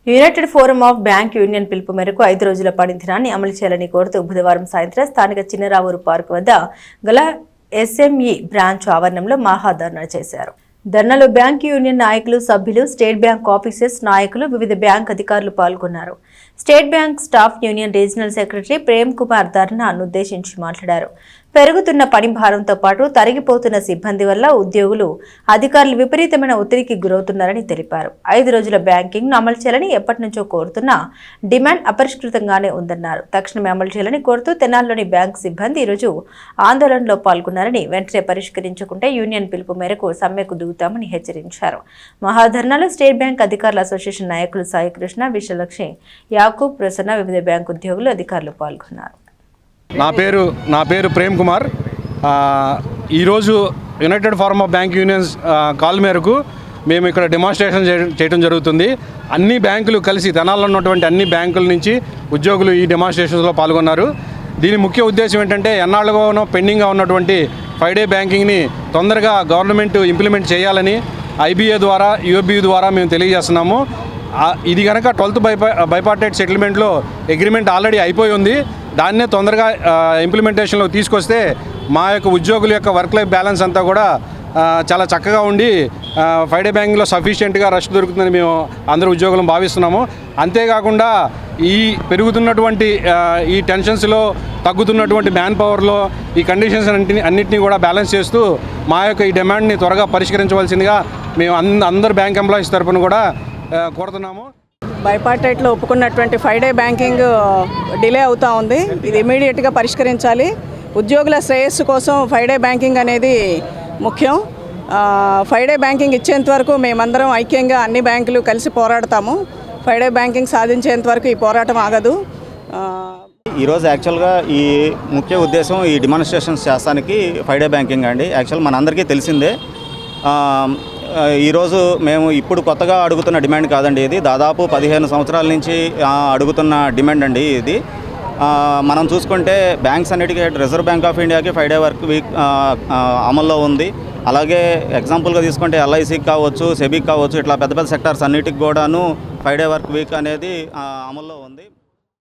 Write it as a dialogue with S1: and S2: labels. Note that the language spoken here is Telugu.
S1: United forum of bank union పిలుపు మేరకు 5 రోజుల పని దినాన్ని అమలు చేయాలని కోరుతూ బుధవారం సాయంత్రం స్థానిక చిన్నరావూరు పార్క్ వద్ద గల ఎస్ఎంఈ బ్రాంచ్ ఆవరణంలో మహాధర్నా చేశారు. ధర్నాలో బ్యాంక్ యూనియన్ నాయకులు, సభ్యులు, స్టేట్ బ్యాంక్ ఆఫీసర్స్ నాయకులు, వివిధ బ్యాంక్ అధికారులు పాల్గొన్నారు. State bank staff union regional secretary Prem Kumar ధర్నాను ఉద్దేశించి మాట్లాడారు. పెరుగుతున్న పని భారంతో పాటు తరిగిపోతున్న సిబ్బంది వల్ల ఉద్యోగులు, అధికారులు విపరీతమైన ఒత్తిడికి గురవుతున్నారని తెలిపారు. 5 రోజుల బ్యాంకింగ్ అమలు చేయాలని ఎప్పటి నుంచో కోరుతున్న డిమాండ్ అపరిష్కృతంగానే ఉందన్నారు. తక్షణమే అమలు చేయాలని కోరుతూ తెనాలిలోని బ్యాంక్ సిబ్బంది ఈరోజు ఆందోళనలో పాల్గొన్నారని, వెంటనే పరిష్కరించుకుంటే యూనియన్ పిలుపు మేరకు సమ్మెకు దిగుతామని హెచ్చరించారు. మహాధర్నాలో స్టేట్ బ్యాంక్ అధికారుల అసోసియేషన్ నాయకులు సాయి కృష్ణ, విశ్వలక్ష్మి, యాకూబ్, ప్రసన్న, వివిధ బ్యాంకు ఉద్యోగులు, అధికారులు పాల్గొన్నారు.
S2: నా పేరు ప్రేమ్ కుమార్. ఈరోజు United forum of bank unions call మేరకు మేము ఇక్కడ డెమాన్స్ట్రేషన్ చేయడం జరుగుతుంది. అన్ని బ్యాంకులు కలిసి, తెనాల్లో ఉన్నటువంటి అన్ని బ్యాంకుల నుంచి ఉద్యోగులు ఈ డెమాన్స్ట్రేషన్స్లో పాల్గొన్నారు. దీని ముఖ్య ఉద్దేశం ఏంటంటే, ఎన్నాళ్ళుగానో పెండింగ్గా ఉన్నటువంటి 5 డే బ్యాంకింగ్ని తొందరగా గవర్నమెంట్ ఇంప్లిమెంట్ చేయాలని ఐబీఏ ద్వారా, యూఎఫ్బీ ద్వారా మేము తెలియజేస్తున్నాము. ఇది కనుక 12th బైపార్టైట్ సెటిల్మెంట్లో అగ్రిమెంట్ ఆల్రెడీ అయిపోయి ఉంది. దాన్నే తొందరగా ఇంప్లిమెంటేషన్లో తీసుకొస్తే మా యొక్క ఉద్యోగుల యొక్క వర్క్ లైఫ్ బ్యాలెన్స్ అంతా కూడా చాలా చక్కగా ఉండి 5 డే బ్యాంకింగ్లో సఫిషియెంట్గా రష్ దొరుకుతుందని మేము అందరూ ఉద్యోగులను భావిస్తున్నాము. అంతేకాకుండా ఈ పెరుగుతున్నటువంటి ఈ టెన్షన్స్లో, తగ్గుతున్నటువంటి మ్యాన్ పవర్లో ఈ కండిషన్స్ అన్నింటినీ కూడా బ్యాలెన్స్ చేస్తూ మా యొక్క ఈ డిమాండ్ని త్వరగా పరిష్కరించవలసిందిగా మేము అందరు బ్యాంక్ ఎంప్లాయీస్ తరఫున కూడా కోరుతున్నాము.
S3: బైపార్టైట్లో ఒప్పుకున్నటువంటి 5 డే బ్యాంకింగ్ డిలే అవుతూ ఉంది. ఇది ఇమీడియట్గా పరిష్కరించాలి. ఉద్యోగుల శ్రేయస్సు కోసం 5 డే బ్యాంకింగ్ అనేది ముఖ్యం. 5 డే బ్యాంకింగ్ ఇచ్చేంత వరకు మేమందరం ఐక్యంగా అన్ని బ్యాంకులు కలిసి పోరాడతాము. 5 డే బ్యాంకింగ్ సాధించేంత వరకు ఈ పోరాటం ఆగదు.
S4: ఈరోజు యాక్చువల్గా ఈ ముఖ్య ఉద్దేశం ఈ డెమాన్స్ట్రేషన్స్ చేస్తానికి 5 డే బ్యాంకింగ్ అండి. యాక్చువల్ మనందరికీ తెలిసిందే. ఈరోజు మేము ఇప్పుడు కొత్తగా అడుగుతున్న డిమాండ్ కాదండి. ఇది దాదాపు 15 సంవత్సరాల నుంచి అడుగుతున్న డిమాండ్ అండి. ఇది మనం చూసుకుంటే బ్యాంక్స్ అన్నిటికీ రిజర్వ్ బ్యాంక్ ఆఫ్ ఇండియాకి 5 డే వర్క్ వీక్ అమల్లో ఉంది. అలాగే ఎగ్జాంపుల్గా తీసుకుంటే ఎల్ఐసికి కావచ్చు, సెబీకి కావచ్చు, ఇట్లా పెద్ద పెద్ద సెక్టార్స్ అన్నిటికి కూడాను 5 డే వర్క్ వీక్ అనేది అమల్లో ఉంది.